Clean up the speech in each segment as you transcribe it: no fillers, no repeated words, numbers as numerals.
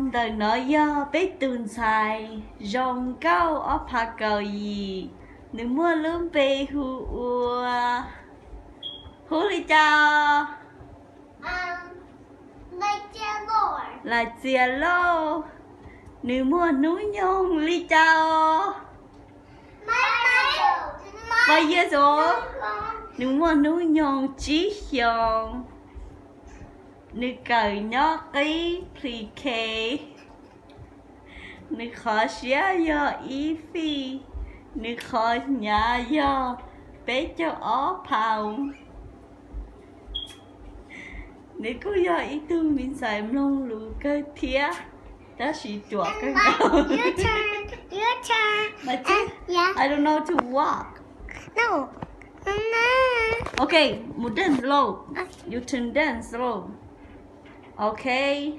dòng đời nói do bé tuần xài dòng cao ở phá cầu gì nếu mua lưỡng bê hù ua hú lý chào là chia lô nếu mua núi nhông lý chào bây giờ rồi nếu mua núi nhông chí hiong nếu cởi nhó cái phi kê nếu khó xía do ý phi nếu khó nhà do bé cho ó phào nếu có do ý tư mình xài lông lù cơ thía đó chỉ chuột cái nào Your turn. mà chứ Yeah. I don't know to walk. No. Okay, một dance slow. You turn dance slow. Okay,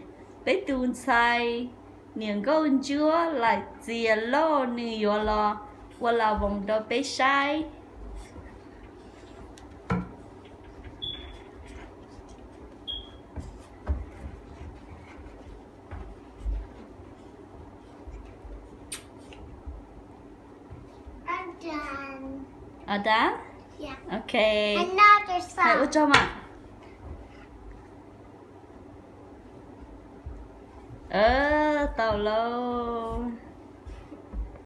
bé tuần sai niềng câu chúa là chia lô ni yo lo, và là vòng đó bé sai. I'm done. Ở đó? Yeah. Okay. Another Hãy út song. cho mà. Tàu lâu.